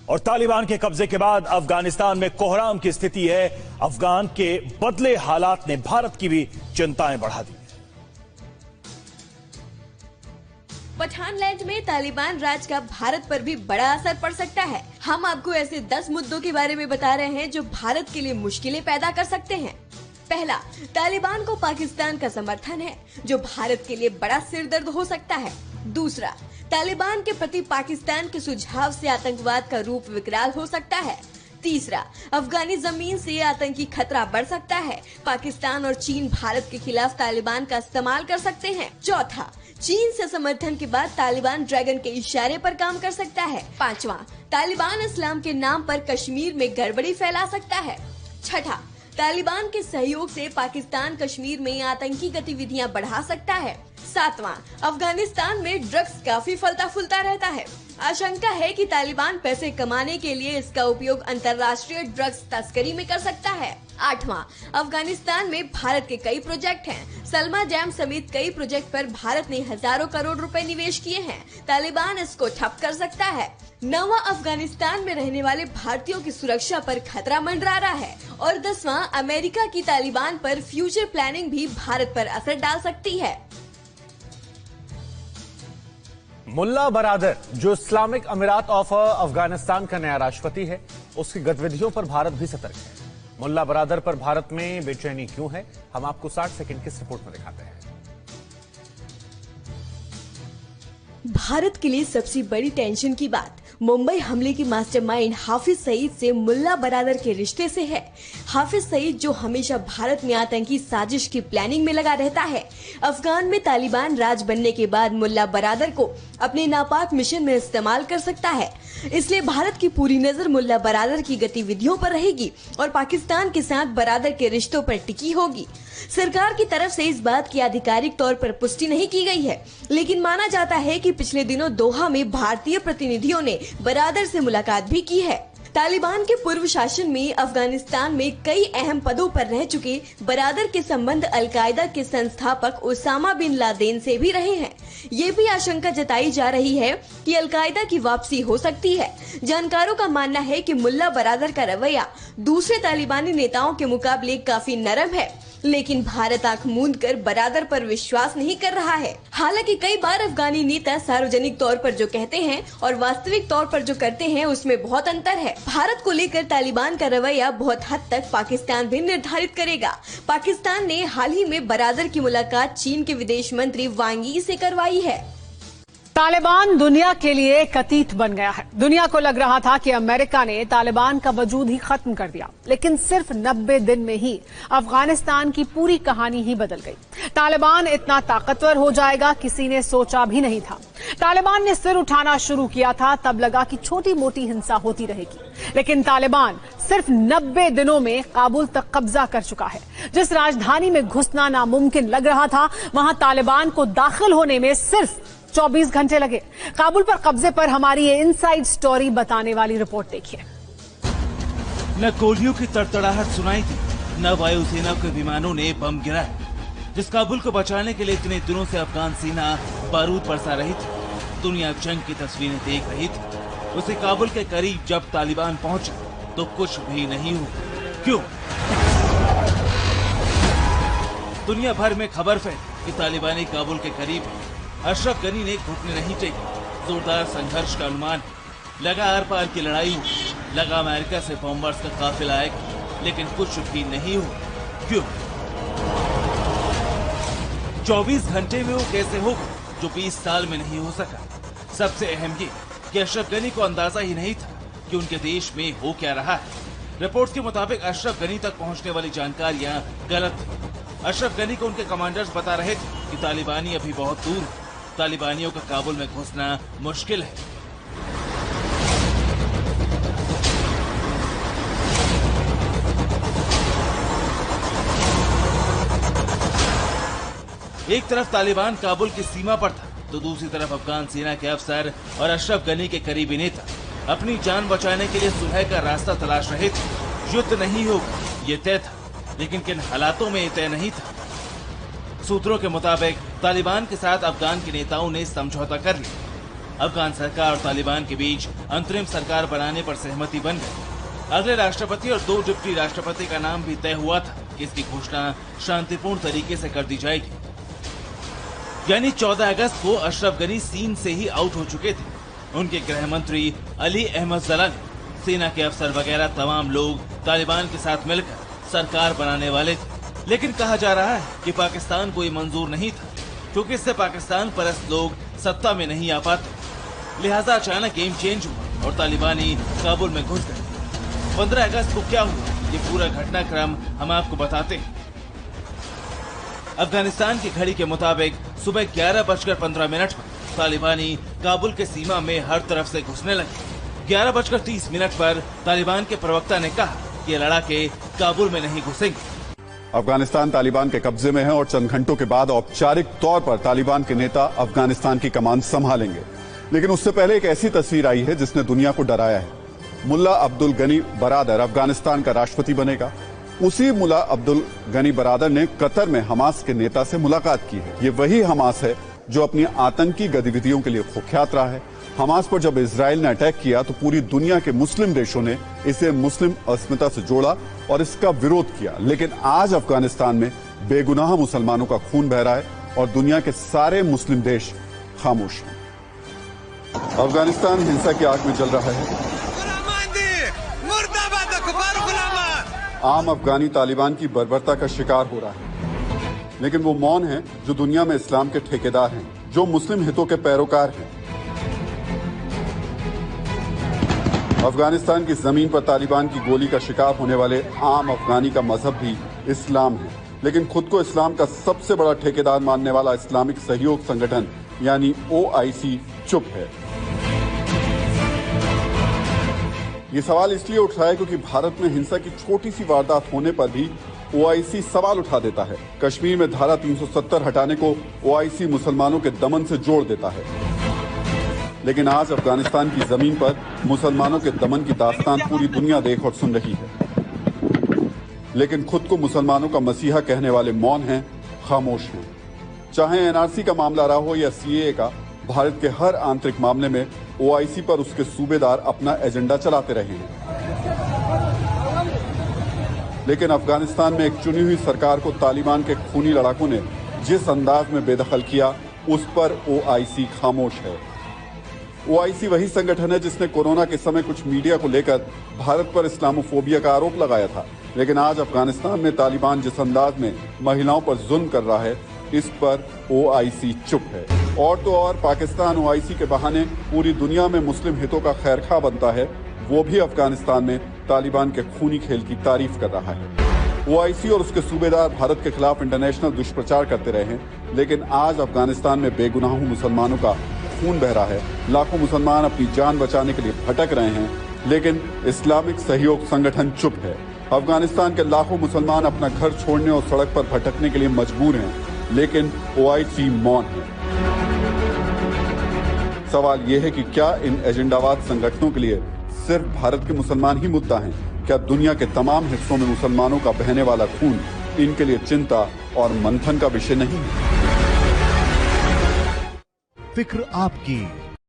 और तालिबान के कब्जे के बाद अफगानिस्तान में कोहराम की स्थिति है। अफगान के बदले हालात ने भारत की भी चिंताएं बढ़ा दी। पठानलैंड में तालिबान राज का भारत पर भी बड़ा असर पड़ सकता है। हम आपको ऐसे 10 मुद्दों के बारे में बता रहे हैं जो भारत के लिए मुश्किलें पैदा कर सकते हैं। पहला, तालिबान को पाकिस्तान का समर्थन है जो भारत के लिए बड़ा सिरदर्द हो सकता है। दूसरा, तालिबान के प्रति पाकिस्तान के सुझाव से आतंकवाद का रूप विकराल हो सकता है। तीसरा, अफगानी जमीन से आतंकी खतरा बढ़ सकता है। पाकिस्तान और चीन भारत के खिलाफ तालिबान का इस्तेमाल कर सकते हैं। चौथा, चीन से समर्थन के बाद तालिबान ड्रैगन के इशारे पर काम कर सकता है। पांचवा, तालिबान इस्लाम के नाम पर कश्मीर में गड़बड़ी फैला सकता है। छठा, तालिबान के सहयोग से पाकिस्तान कश्मीर में आतंकी गतिविधियां बढ़ा सकता है। सातवां, अफगानिस्तान में ड्रग्स काफी फलता फूलता रहता है। आशंका है कि तालिबान पैसे कमाने के लिए इसका उपयोग अंतर्राष्ट्रीय ड्रग्स तस्करी में कर सकता है। आठवां, अफगानिस्तान में भारत के कई प्रोजेक्ट हैं। सलमा डैम समेत कई प्रोजेक्ट पर भारत ने हजारों करोड़ रुपए निवेश किए हैं। तालिबान इसको ठप कर सकता है। नौवां, अफगानिस्तान में रहने वाले भारतीयों की सुरक्षा पर खतरा मंडरा रहा है। और 10वां, अमेरिका की तालिबान पर फ्यूचर प्लानिंग भी भारत पर असर डाल सकती है। मुल्ला बरादर, जो इस्लामिक अमीरात ऑफ अफगानिस्तान का नया राष्ट्रपति है, उसकी गतिविधियों पर भारत भी सतर्क है। मुल्ला बरादर पर भारत में बेचैनी क्यों है, हम आपको 60 सेकंड की इस रिपोर्ट में दिखाते हैं। भारत के लिए सबसे बड़ी टेंशन की बात मुंबई हमले की मास्टरमाइंड हाफिज सईद से मुल्ला बरादर के रिश्ते से है। हाफिज सईद जो हमेशा भारत में आतंकी साजिश की प्लानिंग में लगा रहता है, अफगान में तालिबान राज बनने के बाद मुल्ला बरादर को अपने नापाक मिशन में इस्तेमाल कर सकता है। इसलिए भारत की पूरी नजर मुल्ला बरादर की गतिविधियों पर रहेगी और पाकिस्तान के साथ बरादर के रिश्तों पर टिकी होगी। सरकार की तरफ से इस बात की आधिकारिक तौर पर पुष्टि नहीं की गई है, लेकिन माना जाता है कि पिछले दिनों दोहा में भारतीय प्रतिनिधियों ने बरादर से मुलाकात भी की है। तालिबान के पूर्व शासन में अफगानिस्तान में कई अहम पदों पर रह चुके बरादर के संबंध अल-कायदा के संस्थापक ओसामा बिन लादेन से भी रहे हैं। ये भी आशंका जताई जा रही है कि अल-कायदा की वापसी हो सकती है। जानकारों का मानना है कि मुल्ला बरादर का रवैया दूसरे तालिबानी नेताओं के मुकाबले काफी नरम है, लेकिन भारत आंख मूंद कर बरादर पर विश्वास नहीं कर रहा है। हालांकि कई बार अफगानी नेता सार्वजनिक तौर पर जो कहते हैं और वास्तविक तौर पर जो करते हैं उसमें बहुत अंतर है। भारत को लेकर तालिबान का रवैया बहुत हद तक पाकिस्तान भी निर्धारित करेगा। पाकिस्तान ने हाल ही में बरादर की मुलाकात चीन के विदेश मंत्री वांग यी से करवाई है। तालिबान दुनिया के लिए एक अतीत बन गया है। दुनिया को लग रहा था कि अमेरिका ने तालिबान का वजूद ही खत्म कर दिया, लेकिन सिर्फ 90 दिन में ही अफगानिस्तान की पूरी कहानी ही बदल गई। तालिबान इतना ताकतवर हो जाएगा किसी ने सोचा भी नहीं था। तालिबान ने सिर उठाना शुरू किया था तब लगा कि छोटी मोटी हिंसा होती रहेगी, लेकिन तालिबान सिर्फ 90 दिनों में काबुल तक कब्जा कर चुका है। जिस राजधानी में घुसना नामुमकिन लग रहा था, वहां तालिबान को दाखिल होने में सिर्फ 24 घंटे लगे। काबुल पर कब्जे पर हमारी ये इनसाइड स्टोरी बताने वाली रिपोर्ट देखिए। न गोलियों की तड़तड़ाहट सुनाई थी, न वायुसेना के विमानों ने बम गिराए। जिस काबुल को बचाने के लिए इतने दिनों से अफगान सेना बारूद बरसा रही थी, दुनिया जंग की तस्वीरें देख रही थी, उसे काबुल के करीब जब तालिबान पहुंचे तो कुछ भी नहीं हुआ। क्यों? दुनिया भर में खबर फैली कि तालिबानी काबुल के करीब है। अशरफ गनी ने घुटने नहीं चाहिए। जोरदार संघर्ष का अनुमान, लगा आर पार की लड़ाई हो, लगा अमेरिका से बॉम्बर्स का काफिला आएगा, लेकिन कुछ भी नहीं हुआ। क्यों? 24 घंटे में वो कैसे होगा जो 20 साल में नहीं हो सका? सबसे अहम ये कि अशरफ गनी को अंदाजा ही नहीं था कि उनके देश में हो क्या रहा है। रिपोर्ट के मुताबिक अशरफ गनी तक पहुंचने वाली जानकारियां गलत थी। अशरफ गनी को उनके कमांडर्स बता रहे थे कि तालिबानी अभी बहुत दूर है, तालिबानियों का काबुल में घुसना मुश्किल है। एक तरफ तालिबान काबुल की सीमा पर था, तो दूसरी तरफ अफगान सेना के अफसर और अशरफ गनी के करीबी नेता अपनी जान बचाने के लिए सुलह का रास्ता तलाश रहे थे। युद्ध नहीं होगा ये तय था, लेकिन किन हालातों में तय नहीं था। सूत्रों के मुताबिक तालिबान के साथ अफगान के नेताओं ने समझौता कर लिया। अफगान सरकार और तालिबान के बीच अंतरिम सरकार बनाने पर सहमति बन गई। अगले राष्ट्रपति और 2 डिप्टी राष्ट्रपति का नाम भी तय हुआ था कि इसकी घोषणा शांतिपूर्ण तरीके से कर दी जाएगी। यानी 14 अगस्त को अशरफ गनी सीन से ही आउट हो चुके थे। उनके गृह मंत्री अली अहमद जलाली, सेना के अफसर वगैरह तमाम लोग तालिबान के साथ मिलकर सरकार बनाने वाले थे। लेकिन कहा जा रहा है कि पाकिस्तान को ये मंजूर नहीं था, क्योंकि इससे पाकिस्तान परस्त लोग सत्ता में नहीं आ पाते। लिहाजा अचानक गेम चेंज हुआ और तालिबानी काबुल में घुस गए। 15 अगस्त को क्या हुआ, ये पूरा घटनाक्रम हम आपको बताते हैं। अफगानिस्तान की घड़ी के मुताबिक सुबह 11:15 पर तालिबानी काबुल के सीमा में हर तरफ से घुसने लगे। 11:30 पर तालिबान के प्रवक्ता ने कहा कि ये लड़ाके काबुल में नहीं घुसेंगे। अफगानिस्तान तालिबान के कब्जे में है और चंद घंटों के बाद औपचारिक तौर पर तालिबान के नेता अफगानिस्तान की कमान संभालेंगे। लेकिन उससे पहले एक ऐसी तस्वीर आई है जिसने दुनिया को डराया है। मुल्ला अब्दुल गनी बरादर अफगानिस्तान का राष्ट्रपति बनेगा। उसी मुल्ला अब्दुल गनी बरादर ने कतर में हमास के नेता से मुलाकात की है। ये वही हमास है जो अपनी आतंकी गतिविधियों के लिए कुख्यात रहा है। हमास पर जब इजराइल ने अटैक किया तो पूरी दुनिया के मुस्लिम देशों ने इसे मुस्लिम अस्मिता से जोड़ा और इसका विरोध किया। लेकिन आज अफगानिस्तान में बेगुनाह मुसलमानों का खून बह रहा है और दुनिया के सारे मुस्लिम देश खामोश हैं। अफगानिस्तान हिंसा की आग में जल रहा है। आम अफगानी तालिबान की बर्बरता का शिकार हो रहा है, लेकिन वो मौन है जो दुनिया में इस्लाम के ठेकेदार हैं, जो मुस्लिम हितों के पैरोकार हैं। अफगानिस्तान की जमीन पर तालिबान की गोली का शिकार होने वाले आम अफगानी का मजहब भी इस्लाम है, लेकिन खुद को इस्लाम का सबसे बड़ा ठेकेदार मानने वाला इस्लामिक सहयोग संगठन यानी OIC चुप है। ये सवाल इसलिए उठ रहा है क्योंकि भारत में हिंसा की छोटी सी वारदात होने पर भी OIC सवाल उठा देता है। कश्मीर में धारा 370 हटाने को OIC मुसलमानों के दमन से जोड़ देता है। लेकिन आज अफगानिस्तान की जमीन पर मुसलमानों के दमन की दास्तान पूरी दुनिया देख और सुन रही है। लेकिन खुद को मुसलमानों का मसीहा कहने वाले मौन हैं, खामोश हैं। चाहे NRC का मामला रहा हो या CAA का, भारत के हर आंतरिक मामले में OIC पर उसके सूबेदार अपना एजेंडा चलाते रहे हैं। लेकिन अफगानिस्तान में एक चुनी हुई सरकार को तालिबान के खूनी लड़ाकों ने जिस अंदाज में बेदखल किया, उस पर OIC खामोश है। OIC वही संगठन है जिसने कोरोना के समय कुछ मीडिया को लेकर भारत पर इस्लामोफोबिया का आरोप लगाया था। लेकिन आज अफगानिस्तान में तालिबान जिस अंदाज में महिलाओं पर जुल्म कर रहा है, इस पर OIC चुप है। और तो और पाकिस्तान OIC के बहाने पूरी दुनिया में मुस्लिम हितों का खैरखा बनता है, वो भी अफगानिस्तान में तालिबान के खूनी खेल की तारीफ कर रहा है। OIC और उसके सूबेदार भारत के खिलाफ इंटरनेशनल दुष्प्रचार करते रहे हैं, लेकिन आज अफगानिस्तान में बेगुनाहों मुसलमानों का खून बह रहा है। लाखों मुसलमान अपनी जान बचाने के लिए भटक रहे हैं, लेकिन इस्लामिक सहयोग संगठन चुप है। अफगानिस्तान के लाखों मुसलमान अपना घर छोड़ने और सड़क पर भटकने के लिए मजबूर हैं, लेकिन OIC मौन है। सवाल यह है कि क्या इन एजेंडावाद संगठनों के लिए सिर्फ भारत के मुसलमान ही मुद्दा हैं? क्या दुनिया के तमाम हिस्सों में मुसलमानों का बहने वाला खून इनके लिए चिंता और मंथन का विषय नहीं है? फिक्र आपकी,